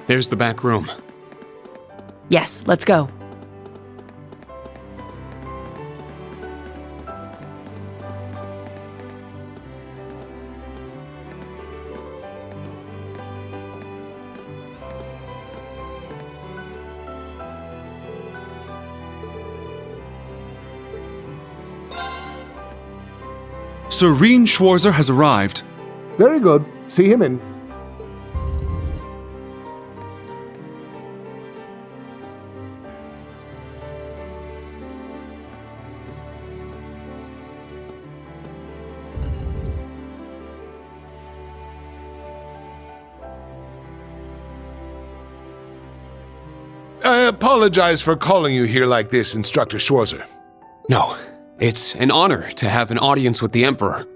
There's the back room. Yes, let's go. Sir Rean Schwarzer has arrived. Very good. See him in. I apologize for calling you here like this, Instructor Schwarzer. No, it's an honor to have an audience with the Emperor.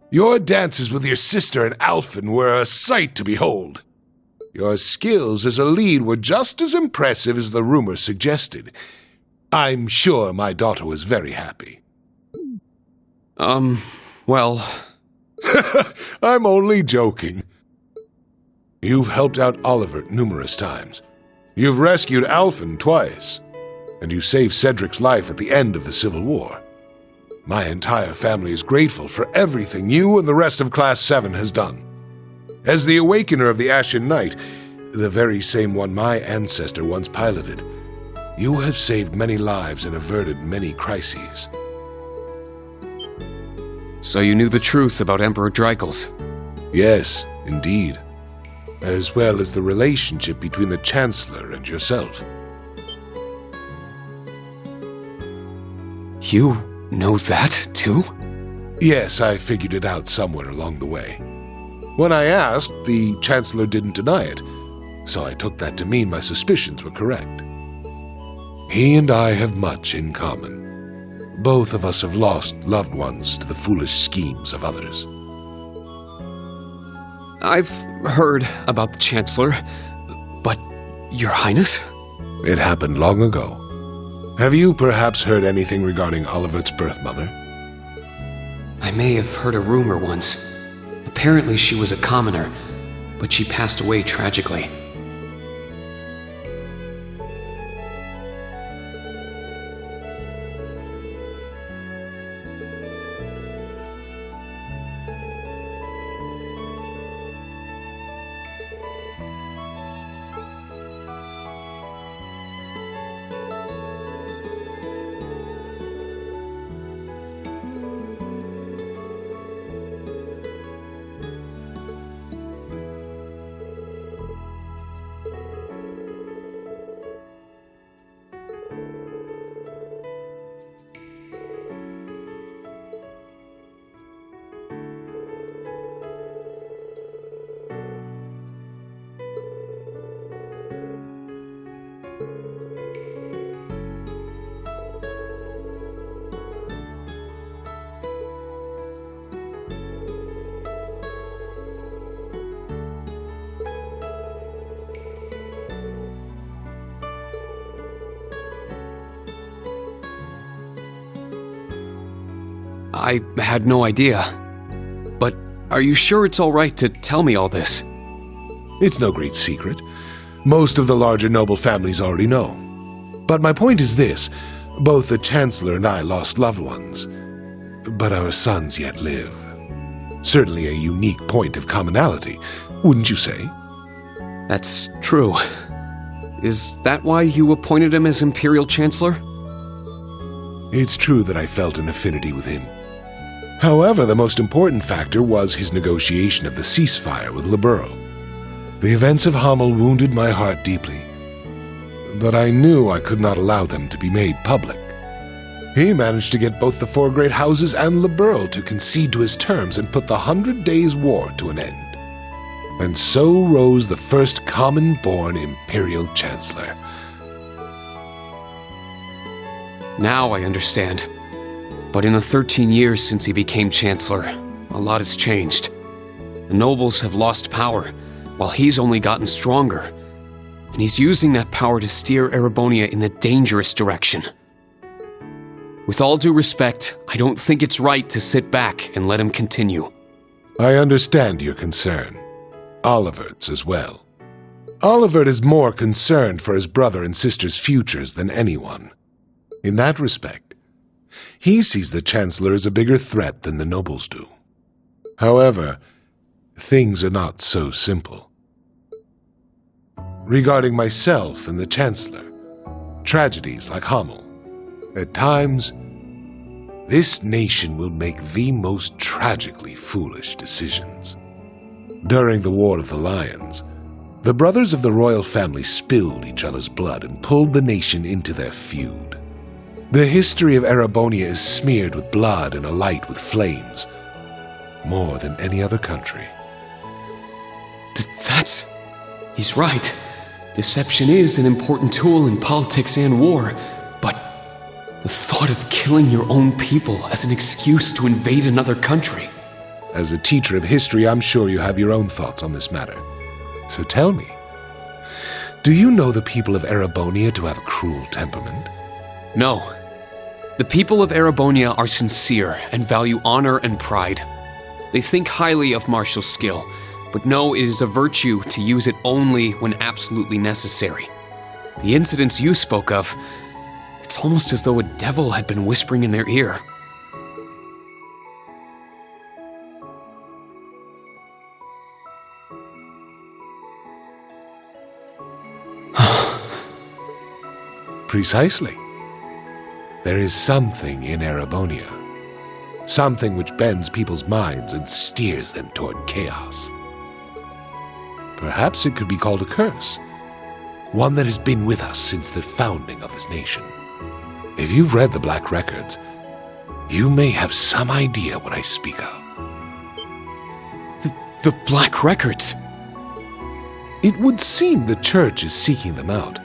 Your dances with your sister and Alphen were a sight to behold. Your skills as a lead were just as impressive as the rumors suggested. I'm sure my daughter was very happy. Well... I'm only joking. You've helped out Oliver numerous times. You've rescued Alphen twice. And you saved Cedric's life at the end of the Civil War. My entire family is grateful for everything you and the rest of Class 7 has done. As the Awakener of the Ashen Knight, the very same one my ancestor once piloted, you have saved many lives and averted many crises. So you knew the truth about Emperor Dreikels? Yes, indeed. As well as the relationship between the Chancellor and yourself. You know that, too? Yes, I figured it out somewhere along the way. When I asked, the Chancellor didn't deny it, so I took that to mean my suspicions were correct. He and I have much in common. Both of us have lost loved ones to the foolish schemes of others. I've heard about the Chancellor, but Your Highness? It happened long ago. Have you perhaps heard anything regarding Olivert's birth mother? I may have heard a rumor once. Apparently she was a commoner, but she passed away tragically. I had no idea. But are you sure it's all right to tell me all this? It's no great secret. Most of the larger noble families already know. But my point is this. Both the Chancellor and I lost loved ones. But our sons yet live. Certainly a unique point of commonality, wouldn't you say? That's true. Is that why you appointed him as Imperial Chancellor? It's true that I felt an affinity with him. However, the most important factor was his negotiation of the ceasefire with Libero. The events of Hamel wounded my heart deeply, but I knew I could not allow them to be made public. He managed to get both the four great houses and Libero to concede to his terms and put the 100 Days' War to an end. And so rose the first common-born Imperial Chancellor. Now I understand. But in the 13 years since he became Chancellor, a lot has changed. The nobles have lost power, while he's only gotten stronger. And he's using that power to steer Erebonia in a dangerous direction. With all due respect, I don't think it's right to sit back and let him continue. I understand your concern. Olivert's as well. Olivert is more concerned for his brother and sister's futures than anyone. In that respect, he sees the Chancellor as a bigger threat than the nobles do. However, things are not so simple. Regarding myself and the Chancellor, tragedies like Hamel, at times, this nation will make the most tragically foolish decisions. During the War of the Lions, the brothers of the royal family spilled each other's blood and pulled the nation into their feud. The history of Erebonia is smeared with blood and alight with flames, more than any other country. He's right. Deception is an important tool in politics and war, but the thought of killing your own people as an excuse to invade another country. As a teacher of history, I'm sure you have your own thoughts on this matter. So tell me, do you know the people of Erebonia to have a cruel temperament? No. The people of Erebonia are sincere and value honor and pride. They think highly of martial skill, but know it is a virtue to use it only when absolutely necessary. The incidents you spoke of, it's almost as though a devil had been whispering in their ear. Precisely. There is something in Erebonia. Something which bends people's minds and steers them toward chaos. Perhaps it could be called a curse. One that has been with us since the founding of this nation. If you've read the Black Records, you may have some idea what I speak of. The Black Records? It would seem the Church is seeking them out,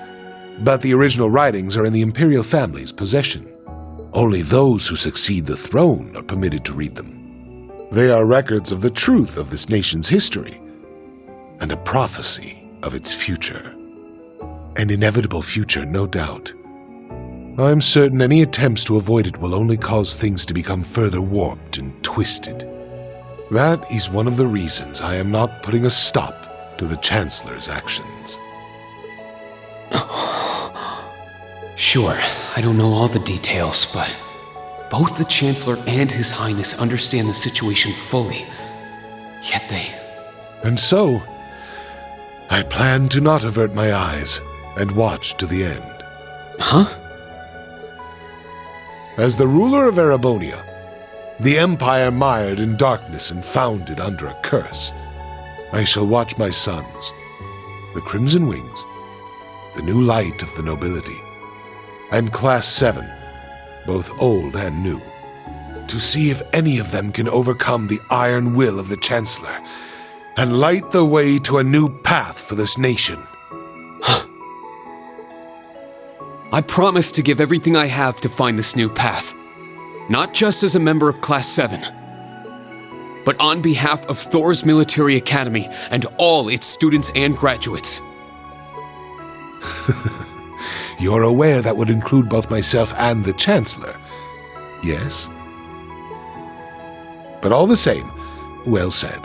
but the original writings are in the imperial family's possession. Only those who succeed the throne are permitted to read them. They are records of the truth of this nation's history, and a prophecy of its future. An inevitable future, no doubt. I'm certain any attempts to avoid it will only cause things to become further warped and twisted. That is one of the reasons I am not putting a stop to the Chancellor's actions. Sure, I don't know all the details, but both the Chancellor and His Highness understand the situation fully. Yet they... And so, I plan to not avert my eyes and watch to the end. Huh? As the ruler of Erebonia, the empire mired in darkness and founded under a curse, I shall watch my sons, the Crimson Wings, the new light of the nobility, and Class 7, both old and new, to see if any of them can overcome the iron will of the Chancellor and light the way to a new path for this nation. I promise to give everything I have to find this new path. Not just as a member of Class 7, but on behalf of Thor's Military Academy and all its students and graduates. You're aware that would include both myself and the Chancellor, yes? But all the same, well said.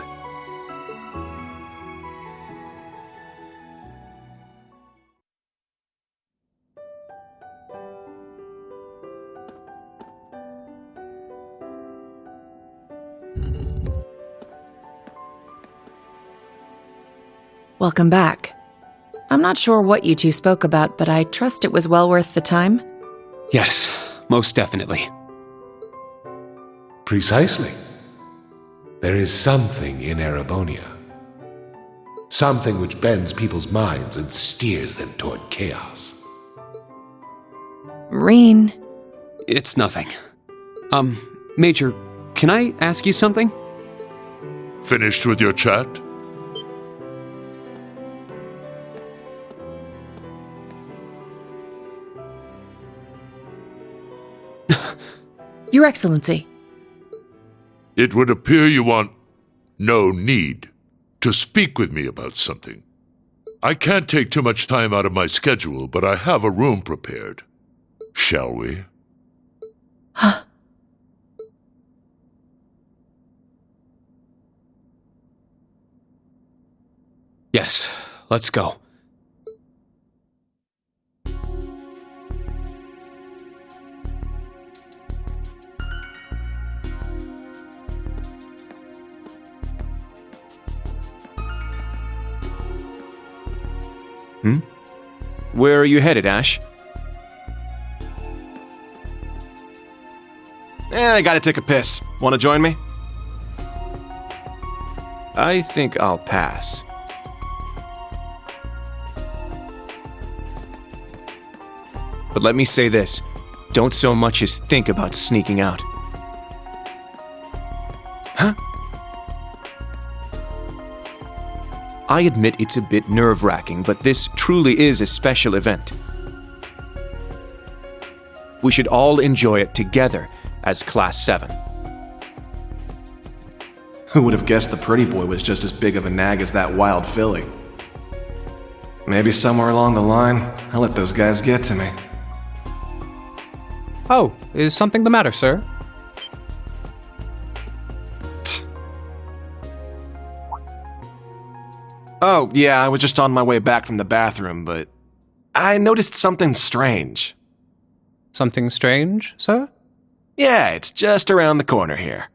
Welcome back. I'm not sure what you two spoke about, but I trust it was well worth the time. Yes, most definitely. Precisely. There is something in Erebonia. Something which bends people's minds and steers them toward chaos. Rean. It's nothing. Major, can I ask you something? Finished with your chat? Your Excellency. It would appear you want no need to speak with me about something. I can't take too much time out of my schedule, but I have a room prepared. Shall we? Yes, let's go. Where are you headed, Ash? I gotta take a piss. Wanna join me? I think I'll pass. But let me say this, don't so much as think about sneaking out. Huh? I admit it's a bit nerve-wracking, but this truly is a special event. We should all enjoy it together as Class 7. Who would have guessed the pretty boy was just as big of a nag as that wild filly? Maybe somewhere along the line, I'll let those guys get to me. Oh, is something the matter, sir? Oh, yeah, I was just on my way back from the bathroom, but I noticed something strange. Something strange, sir? Yeah, it's just around the corner here.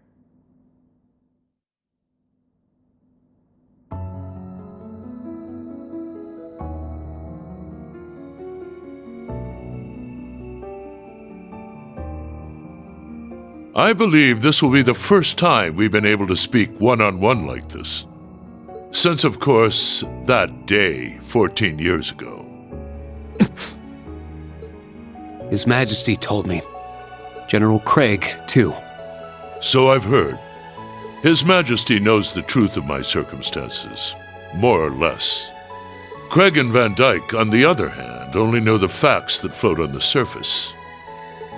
I believe this will be the first time we've been able to speak one-on-one like this. Since, of course, that day 14 years ago. His Majesty told me. General Craig, too. So I've heard. His Majesty knows the truth of my circumstances, more or less. Craig and Van Dyke, on the other hand, only know the facts that float on the surface.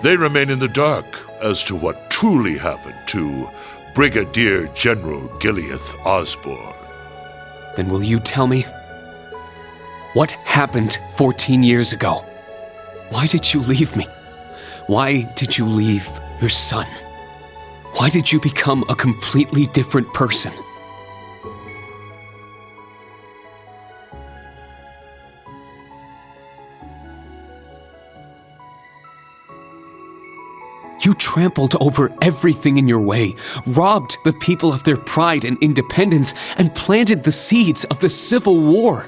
They remain in the dark as to what truly happened to Brigadier General Gileath Osborne. Then will you tell me? What happened 14 years ago? Why did you leave me? Why did you leave your son? Why did you become a completely different person? You trampled over everything in your way, robbed the people of their pride and independence, and planted the seeds of the Civil War.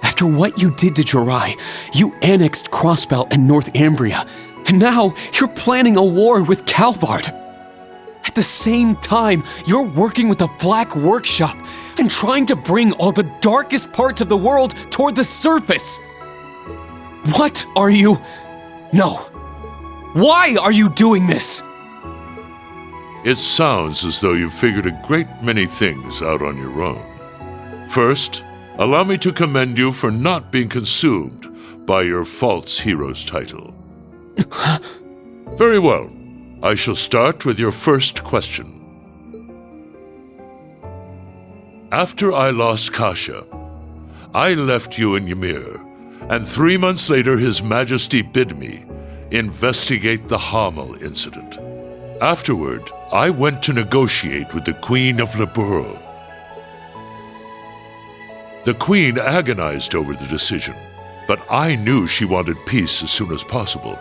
After what you did to Jirai, you annexed Crossbelt and Northumbria, and now you're planning a war with Calvard. At the same time, you're working with the Black Workshop and trying to bring all the darkest parts of the world toward the surface. What are you... No. Why are you doing this? It sounds as though you've figured a great many things out on your own. First, allow me to commend you for not being consumed by your false hero's title. Very well. I shall start with your first question. After I lost Kasha, I left you in Ymir, and 3 months later His Majesty bid me investigate the Hamel incident. Afterward, I went to negotiate with the Queen of Leburo. The Queen agonized over the decision, but I knew she wanted peace as soon as possible.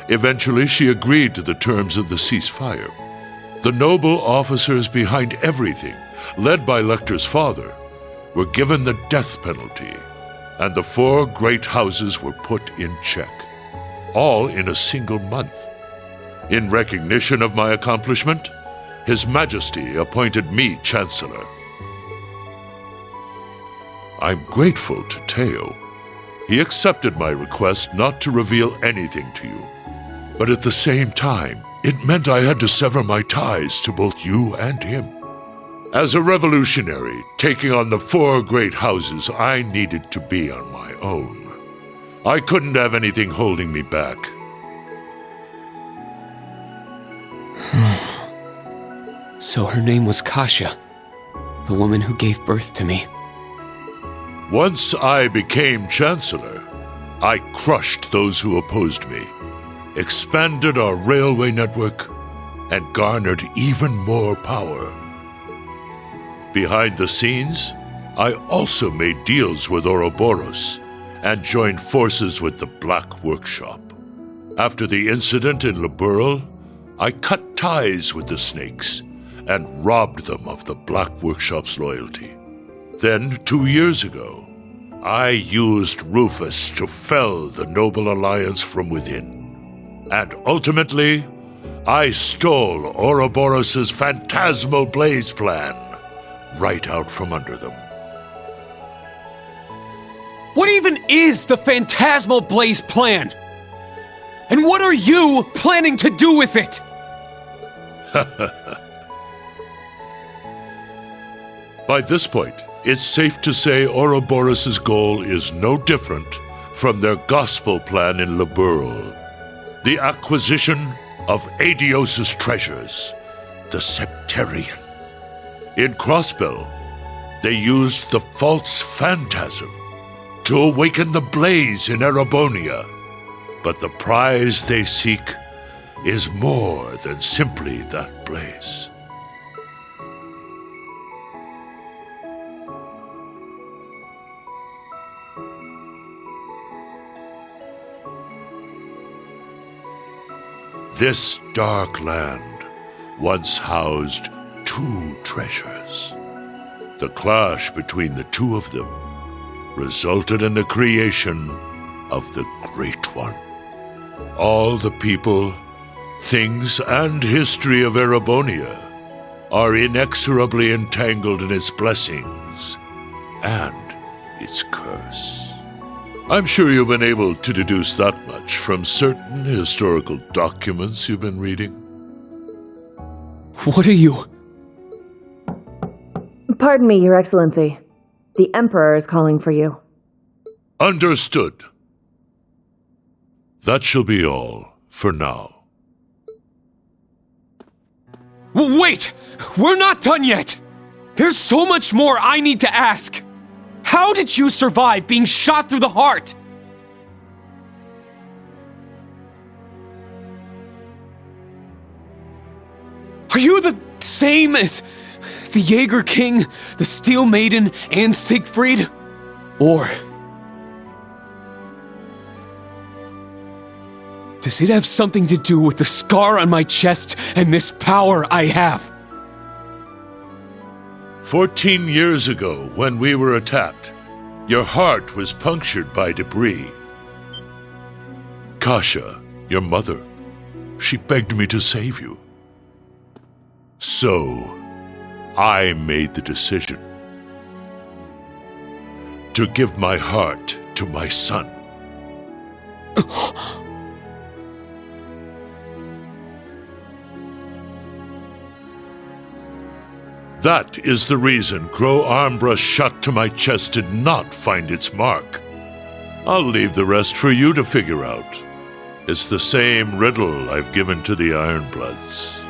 Eventually, she agreed to the terms of the ceasefire. The noble officers behind everything, led by Lecter's father, were given the death penalty, and the 4 great houses were put in check. All in a single month. In recognition of my accomplishment, His Majesty appointed me Chancellor. I'm grateful to Teo. He accepted my request not to reveal anything to you. But at the same time, it meant I had to sever my ties to both you and him. As a revolutionary, taking on the 4 great houses, I needed to be on my own. I couldn't have anything holding me back. So her name was Kasha, the woman who gave birth to me. Once I became Chancellor, I crushed those who opposed me. expanded our railway network, and garnered even more power. Behind the scenes, I also made deals with Ouroboros and joined forces with the Black Workshop. After the incident in Liberl, I cut ties with the Snakes and robbed them of the Black Workshop's loyalty. Then, 2 years ago, I used Rufus to fell the Noble Alliance from within. And ultimately, I stole Ouroboros' phantasmal blaze plan right out from under them. What even is the Phantasmal Blaze plan? And what are you planning to do with it? By this point, it's safe to say Ouroboros' goal is no different from their gospel plan in Liberl. The acquisition of Adios' treasures, the Septarian. In Crossbell, they used the false phantasm to awaken the blaze in Erebonia. But the prize they seek is more than simply that blaze. This dark land once housed 2 treasures. The clash between the 2 of them resulted in the creation of the Great One. All the people, things, and history of Erebonia are inexorably entangled in its blessings and its curse. I'm sure you've been able to deduce that much from certain historical documents you've been reading. What are you? Pardon me, Your Excellency. The Emperor is calling for you. Understood. That shall be all for now. Wait! We're not done yet! There's so much more I need to ask! How did you survive being shot through the heart? Are you the same as the Jaeger King, the Steel Maiden, and Siegfried? Or does it have something to do with the scar on my chest and this power I have? 14 years ago, when we were attacked, your heart was punctured by debris. Kasha, your mother, she begged me to save you. So, I made the decision to give my heart to my son. That is the reason Crow Armbrush shot to my chest did not find its mark. I'll leave the rest for you to figure out. It's the same riddle I've given to the Ironbloods.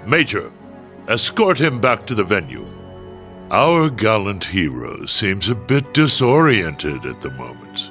Major, escort him back to the venue. Our gallant hero seems a bit disoriented at the moment.